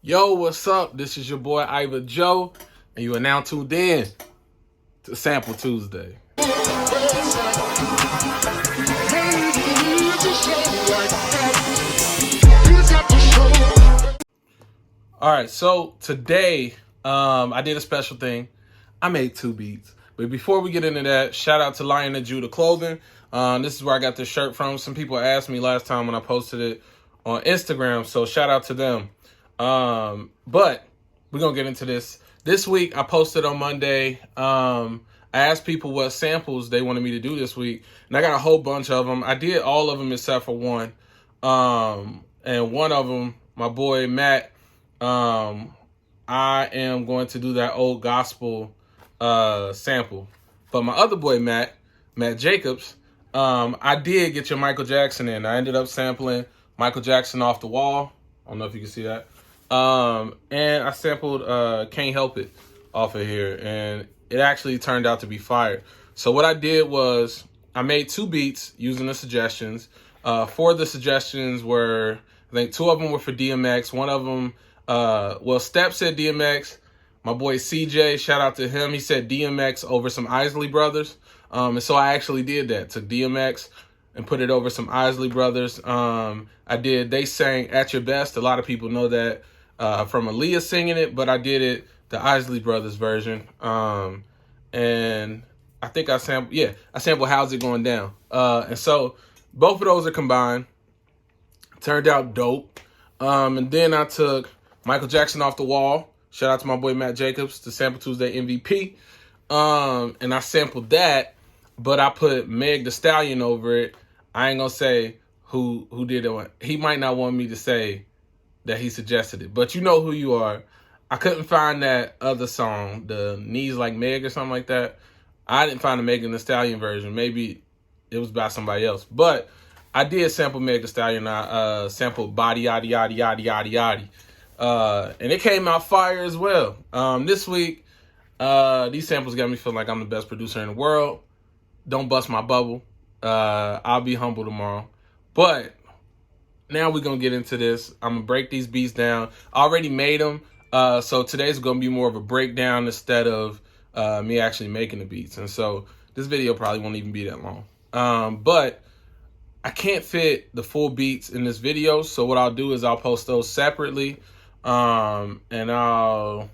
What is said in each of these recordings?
Yo, what's up? This is your boy Iva Joe, and you are now tuned in to Sample Tuesday. All right, so today I did a special thing. I made 2 beats. But before we get into that, shout out to Lion and Judah Clothing. This is where I got this shirt from. Some people asked me last time when I posted it on Instagram, so shout out to them. But we're going to get into this. This week, I posted on Monday. I asked people what samples they wanted me to do this week, and I got a whole bunch of them. I did all of them except for one. And one of them, my boy Matt, I am going to do that old gospel sample. But my other boy, Matt Jacobs, I did get your Michael Jackson in. I ended up sampling Michael Jackson Off the Wall. I don't know if you can see that. And I sampled Can't Help It off of here, and it actually turned out to be fire. So what I did was I made 2 beats using the suggestions. 4 of the suggestions were, I think 2 of them were for DMX. One of them, Step said DMX. My boy CJ, shout out to him. He said DMX over some Isley Brothers. And so I actually did that. Took DMX and put it over some Isley Brothers. I did They Sang At Your Best. A lot of people know that from Aaliyah singing it, but I did it the Isley Brothers version. And I think I sampled How's It Going Down. And so both of those are combined. Turned out dope. And then I took Michael Jackson Off the Wall. Shout out to my boy Matt Jacobs, the Sample Tuesday MVP. And I sampled that, but I put Meg Thee Stallion over it. I ain't gonna say who did it. He might not want me to say that he suggested it, but you know who you are. I couldn't find that other song, the Knees Like Meg or something like that. I didn't find the Megan Thee Stallion version. Maybe it was by somebody else, but I did sample Meg Thee Stallion. I sampled Body Yaddy Yaddy Yaddy Yaddy Yaddy. And it came out fire as well. This week, these samples got me feeling like I'm the best producer in the world. Don't bust my bubble. I'll be humble tomorrow. But now we're going to get into this. I'm going to break these beats down. I already made them. So today's going to be more of a breakdown instead of me actually making the beats. And so this video probably won't even be that long. But I can't fit the full beats in this video. So what I'll do is I'll post those separately. And I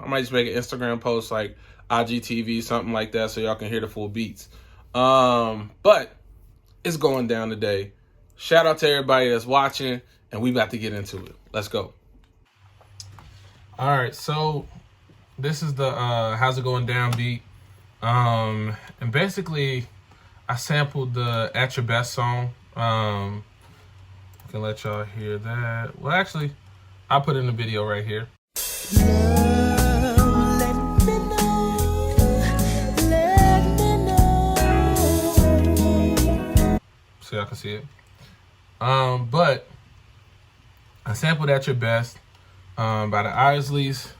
might just make an Instagram post like IGTV, something like that, so y'all can hear the full beats. But it's going down today. Shout out to everybody that's watching, and we about to get into it. Let's go. All right, so this is the How's It Going Down beat. And basically I sampled the At Your Best song. I can let y'all hear that. Well, actually, I'll put in the video right here. Love, let me know, so y'all can see it. But I sampled At Your Best by the Isleys.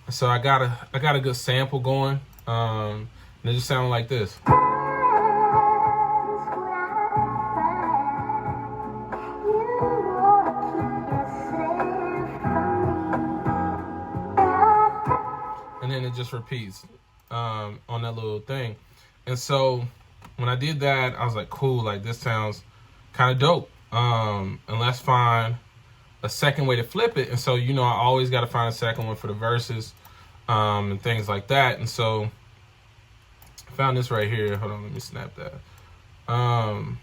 So I got a good sample going. And it just sounded like this. And then it just repeats on that little thing. And so when I did that, I was like, cool, like this sounds kind of dope. And let's find a second way to flip it. And so, you know, I always got to find a second one for the verses and things like that. And so I found this right here. Hold on, let me snap that. All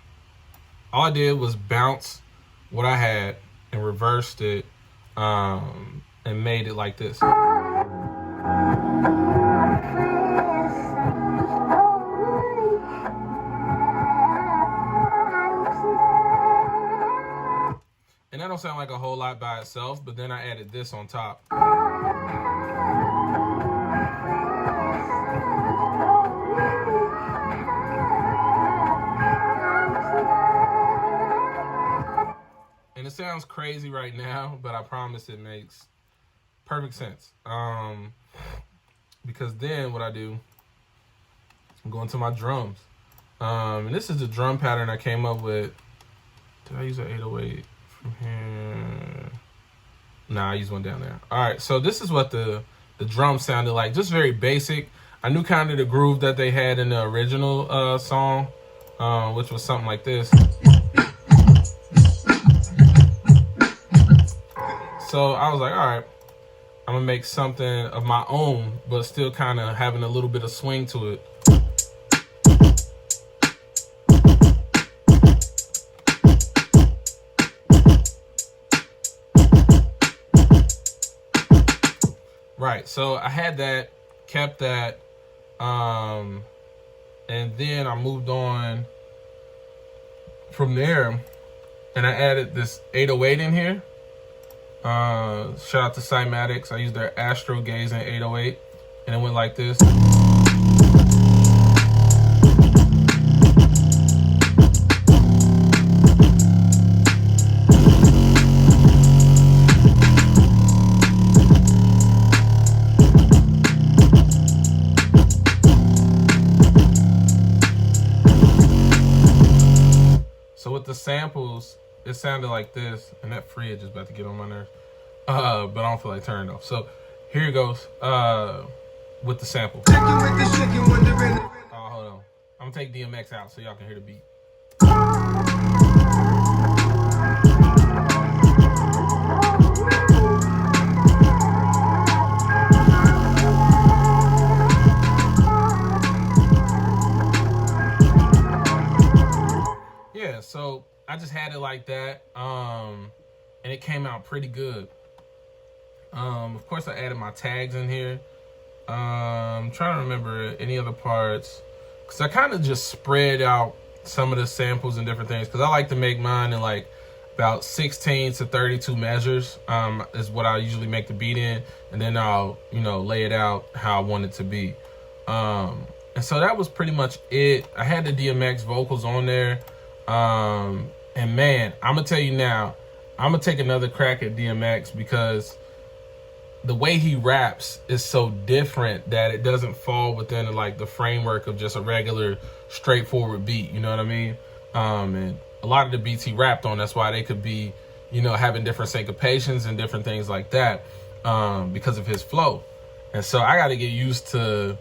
I did was bounce what I had and reversed it and made it like this. And that don't sound like a whole lot by itself, but then I added this on top. And it sounds crazy right now, but I promise it makes perfect sense. Because then what I do, I'm going to my drums. And this is the drum pattern I came up with. Did I use an 808 from here? Nah, I used one down there. All right, so this is what the drum sounded like. Just very basic. I knew kind of the groove that they had in the original song, which was something like this. So I was like, all right, I'm gonna make something of my own, but still kind of having a little bit of swing to it. Right, so I had that, kept that, and then I moved on from there, and I added this 808 in here. Shout out to Cymatics. I used their Astro Gazing 808, and it went like this. So with the samples, it sounded like this, and that fridge is about to get on my nerves. But I don't feel like turning it off. So here it goes with the sample. Oh, hold on. I'm gonna take DMX out so y'all can hear the beat. Yeah, so I just had it like that, and it came out pretty good. Of course, I added my tags in here. I'm trying to remember any other parts, because I kind of just spread out some of the samples and different things, because I like to make mine in like about 16 to 32 measures, is what I usually make the beat in, and then I'll, lay it out how I want it to be. And so that was pretty much it. I had the DMX vocals on there. And man, I'm gonna tell you now, I'm gonna take another crack at DMX, because the way he raps is so different that it doesn't fall within like the framework of just a regular straightforward beat, you know what I mean? And a lot of the beats he rapped on, that's why they could be, having different syncopations and different things like that, because of his flow. And so I got to get used to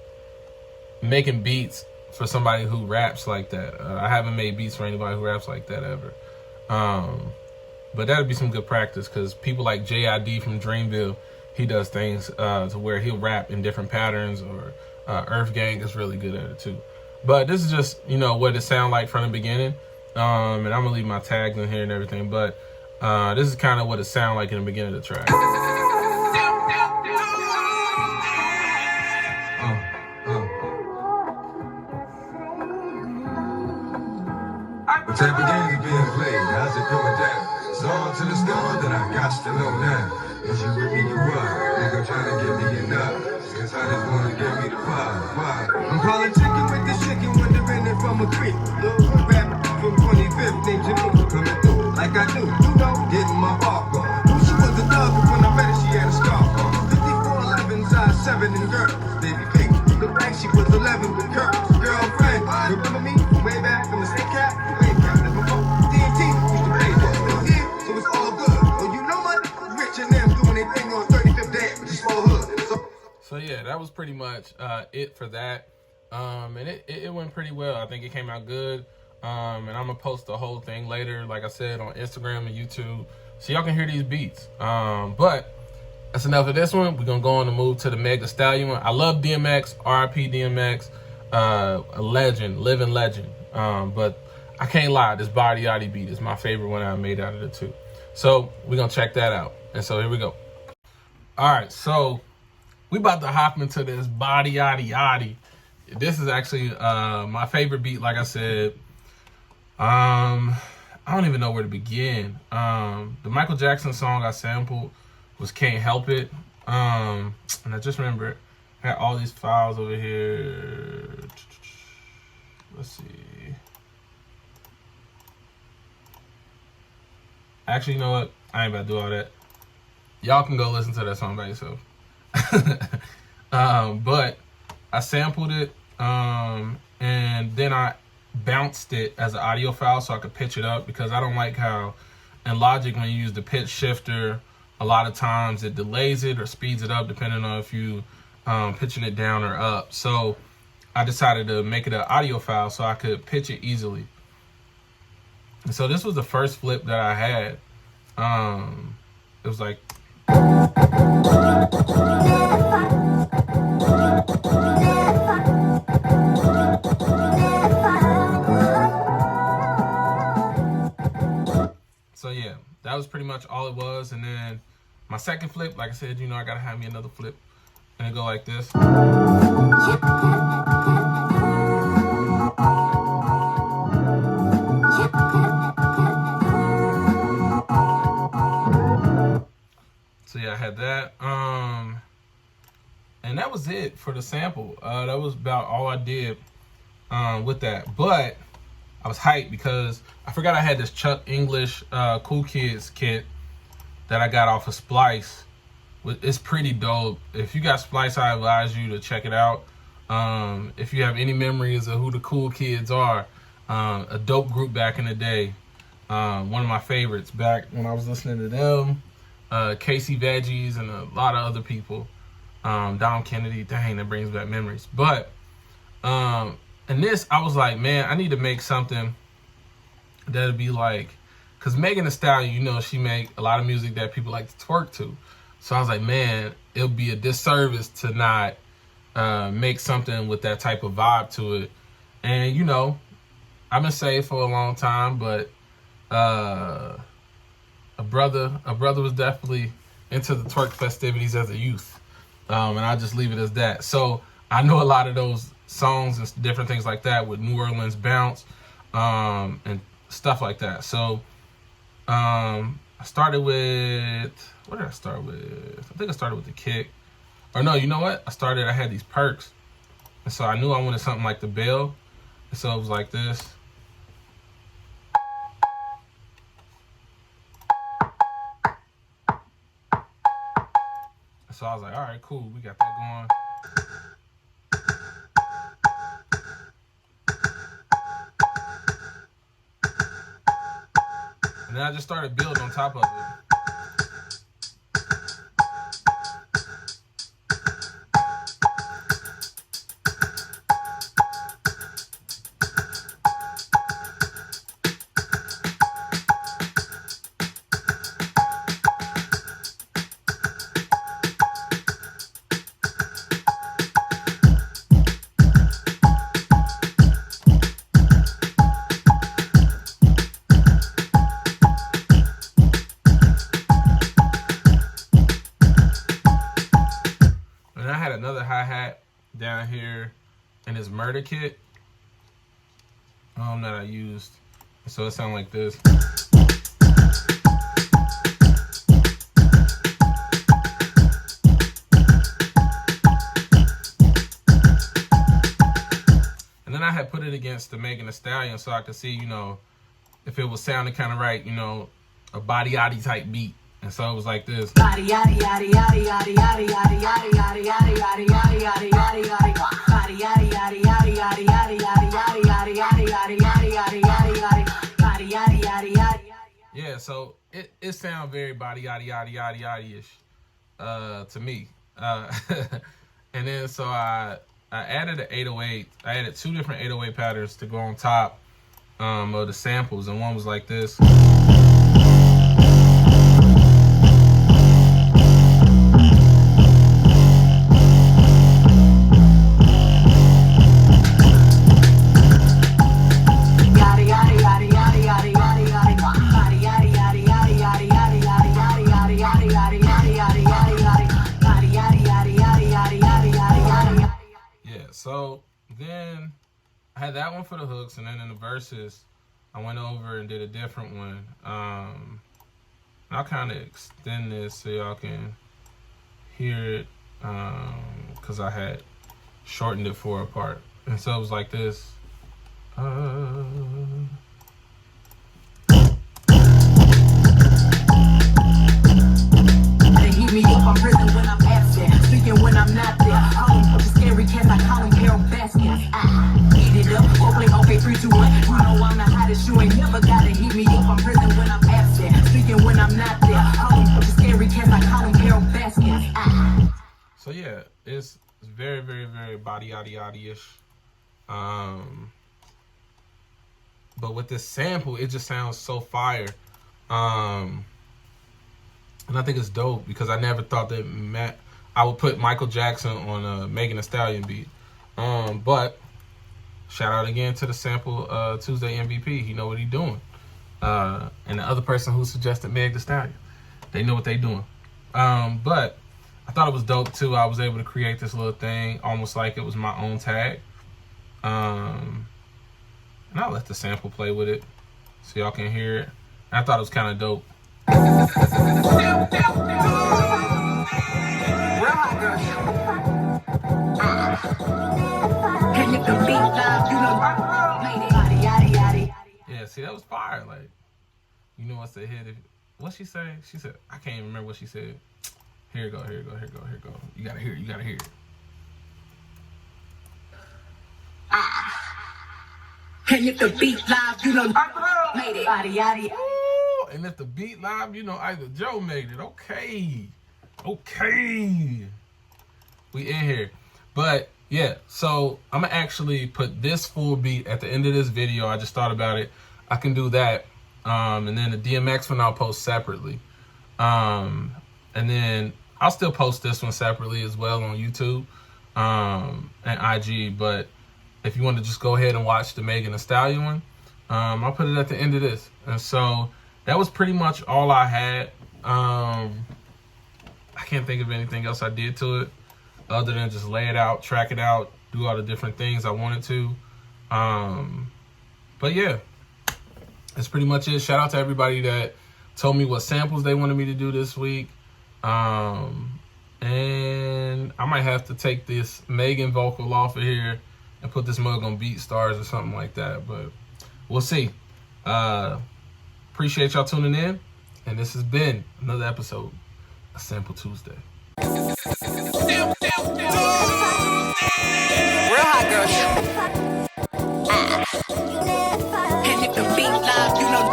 making beats for somebody who raps like that. I haven't made beats for anybody who raps like that ever. But that'd be some good practice, because people like JID from Dreamville, he does things to where he'll rap in different patterns, or Earth Gang is really good at it too. But this is just, what it sound like from the beginning. And I'm gonna leave my tags in here and everything, but this is kind of what it sound like in the beginning of the track. What type of games are being played? How's it going down? It's all to the stone that I got to know now. Is you with me, you are. Nigga trying to give me enough. Since I just want to give me the vibe. Why? I'm politicking with this chicken, wondering if I'm a creep. Little rap from 25th named Jamaica coming through. Like I do, getting my bark on. Knew she was a thug, but when I met her, she had a scarf on. 5411, size 7 and girls. Baby pink, look like she was 11 with curves. Girlfriend, remember me? Way back from the state cap? So yeah, that was pretty much it for that, and it went pretty well. I think it came out good, and I'm gonna post the whole thing later, like I said, on Instagram and YouTube, so y'all can hear these beats. But that's enough of this one. We're gonna go on and move to the Meg Thee Stallion one. I love DMX, RIP DMX, a legend, living legend. But I can't lie, this Body Yachty beat is my favorite one I made out of the two. So we're gonna check that out. And so here we go. All right, so we about to hop into this Body Yachty Yachty. This is actually my favorite beat, like I said. I don't even know where to begin. The Michael Jackson song I sampled was Can't Help It. And I just remember I got all these files over here. Let's see. Actually, you know what? I ain't about to do all that. Y'all can go listen to that song by yourself. But I sampled it, and then I bounced it as an audio file so I could pitch it up, because I don't like how in Logic, when you use the pitch shifter a lot of times it delays it or speeds it up depending on if you pitching it down or up. So I decided to make it an audio file so I could pitch it easily. And so this was the first flip that I had. It was like, so yeah, that was pretty much all it was. And then my second flip, like I said, I gotta have me another flip, and it go like this. So yeah, I had that. And that was it for the sample. That was about all I did with that. But I was hyped because I forgot I had this Chuck English Cool Kids kit that I got off of Splice. It's pretty dope. If you got Splice, I advise you to check it out. If you have any memories of who the Cool Kids are, a dope group back in the day. One of my favorites back when I was listening to them. Casey Veggies and a lot of other people. Dom Kennedy, dang, that brings back memories. But and this, I was like, man, I need to make something that'd be like, because Megan Thee Stallion, she make a lot of music that people like to twerk to. So I was like, man, it'll be a disservice to not make something with that type of vibe to it. And I've been saved for a long time, but a brother was definitely into the twerk festivities as a youth. And I'll just leave it as that. So I know a lot of those songs and different things like that with New Orleans bounce and stuff like that. So I started with, what did I start with? I think I started with the kick. Or no, you know what? I had these perks. And so I knew I wanted something like the bell. And so it was like this. So I was like, all right, cool. We got that going. And then I just started building on top of it. Another hi-hat down here in this murder kit that I used. So it sounded like this. And then I had put it against the Megan Thee Stallion so I could see, if it was sounding kind of right, a body yaddy type beat. And so it was like this. Yeah, so it sounds very body yaddy yaddy yaddy yaddy-ish to me. And then so I added an 808. I added 2 different 808 patterns to go on top of the samples, and one was like this. So then I had that one for the hooks, and then in the verses, I went over and did a different one. I'll kind of extend this so y'all can hear it, because I had shortened it for a part. And so it was like this. They heat me up, I'm prison when I'm absent, speaking when I'm not there. Scary cats, I call them Carol Baskins. Eat it up, okay, 3, 2, 1. You know I'm the hottest, you ain't never gotta heat me up. I'm prison when I'm absent, speaking when I'm not there. Scary cats, So yeah, it's very, very, very body yaddy yaddy-ish. But with this sample, it just sounds so fire. And I think it's dope because I never thought that I would put Michael Jackson on a Megan Thee Stallion beat. But shout out again to the Sample Tuesday MVP. He know what he doing. And the other person who suggested Meg Thee Stallion, they know what they doing. But I thought it was dope too. I was able to create this little thing almost like it was my own tag. And I'll let the sample play with it so y'all can hear it. I thought it was kind of dope. Yeah, see, that was fire. Like, you know what's the hit? What she say? She said, I can't even remember what she said. Here it go, here it go, here it go, here it go. You gotta hear it, you gotta hear it. And if the beat live, you know, made it. Ooh, and if the beat live, you know, either Joe made it. Okay. Okay. We in here. But, yeah, so I'm going to actually put this full beat at the end of this video. I just thought about it. I can do that. And then the DMX one I'll post separately. And then I'll still post this one separately as well on YouTube and IG. But if you want to just go ahead and watch the Megan Thee Stallion one, I'll put it at the end of this. And so that was pretty much all I had. I can't think of anything else I did to it other than just lay it out, track it out, do all the different things I wanted to. But yeah, that's pretty much it. Shout out to everybody that told me what samples they wanted me to do this week. And I might have to take this Megan vocal off of here and put this mug on BeatStars or something like that, but we'll see. Appreciate y'all tuning in, and this has been another episode of Sample Tuesday. Real hot girl. And if the beat live, you know,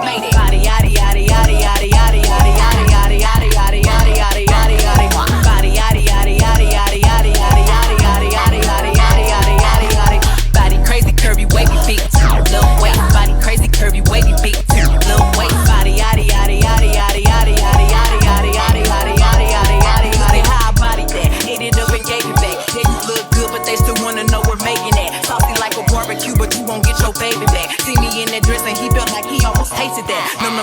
made it. Body yaddy yaddy yaddy yaddy yaddy yaddy yaddy yaddy yaddy yaddy yaddy yaddy yaddy. Body yaddy yaddy yaddy yaddy yaddy yaddy yaddy yaddy yaddy yaddy yaddy yaddy yaddy. Body crazy curvy wavy feet, little waist. Body crazy curvy wavy feet, little waist. Body yaddy yaddy yaddy yaddy yaddy yaddy yaddy yaddy yaddy yaddy yaddy yaddy yaddy. See how I body that, hit it up and gave it back. Yeah, you look good, but they still wanna know we're making that. Saucy like a barbecue, but you won't get your baby back. See me in that dress and he felt like he almost tasted that. Num,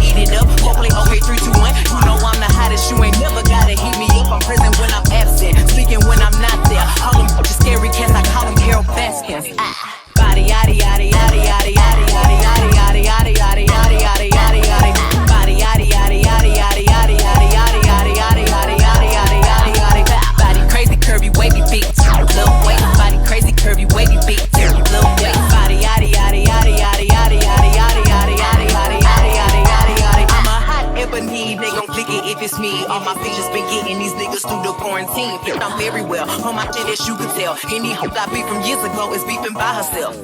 eat it up. Hopefully, okay, 3, 2, 1. You know I'm the hottest. You ain't never gotta heat me up. I'm present when I'm absent, speaking when I'm not there. All them just scary cats, I call them Carol Baskins. Body yaddy yaddy yaddy yaddy yaddy yaddy yaddy yaddy yaddy yaddy yaddy yaddy yaddy. Body yaddy yaddy yaddy yaddy yaddy yaddy yaddy yaddy yaddy yaddy yaddy yaddy yaddy yaddy. Body crazy curvy wavy feet, little waist. Body crazy curvy wavy feet, little waist. Body yaddy yaddy yaddy yaddy yaddy yaddy yaddy yaddy yaddy yaddy yaddy yaddy yaddy yaddy. I'm a hot ebony, they gon' click it if it's me. All my features been getting these niggas through the quarantine. I'm very well on my shit, as you can tell. Any hoe got beef from years ago is beefing by herself.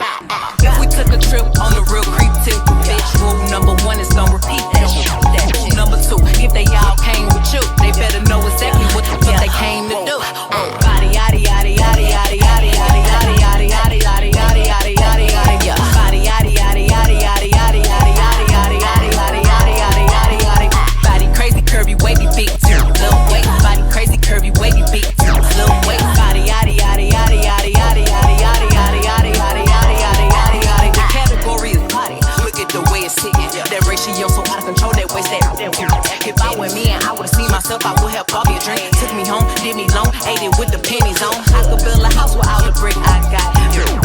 If we took a trip on the real creep tip, bitch, rule number 1 is don't repeat that. Rule number 2, if they all came with you, they better know exactly what the fuck they came to do. Body yaddy yaddy yaddy yaddy yaddy yaddy yaddy yaddy yaddy yaddy yaddy yaddy yaddy yaddy. Body yaddy yaddy yaddy yaddy yaddy yaddy yaddy yaddy yaddy yaddy yaddy yaddy yaddy yaddy. Body crazy curvy wavy feet, little waist. Body crazy curvy wavy feet, little waist. Body yaddy yaddy yaddy yaddy yaddy yaddy yaddy yaddy yaddy yaddy yaddy yaddy yaddy yaddy. The category is body. Look at the way it's sitting. That ratio so out of control. That waist that. If I were me and I would've seen myself, I would have bought me a drink. Took me home, did me long, ate it with the pennies on. I could build a house with all the brick I got.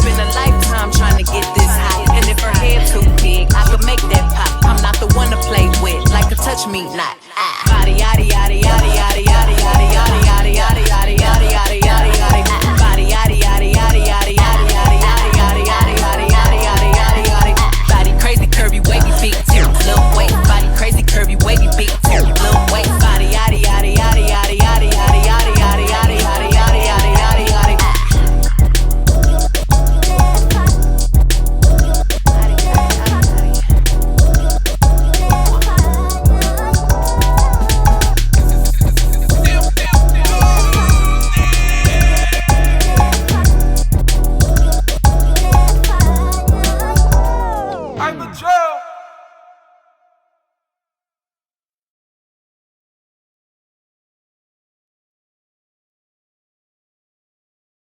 Been a lifetime trying to get this high. And if her head too big, I could make that pop. I'm not the one to play with, like a touch me not. Body yaddy yaddy yaddy yaddy yaddy yaddy yaddy yaddy yaddy yaddy yaddy yaddy yaddy yaddy. Body yaddy yaddy yaddy yaddy yaddy yaddy yaddy yaddy yaddy yaddy yaddy yaddy yaddy yaddy. Body crazy curvy wavy feet, little waist. Body crazy curvy wavy feet, little waist. Body yaddy yaddy yaddy yaddy yaddy yaddy yaddy yaddy yaddy yaddy yaddy yaddy yaddy yaddy. the drug.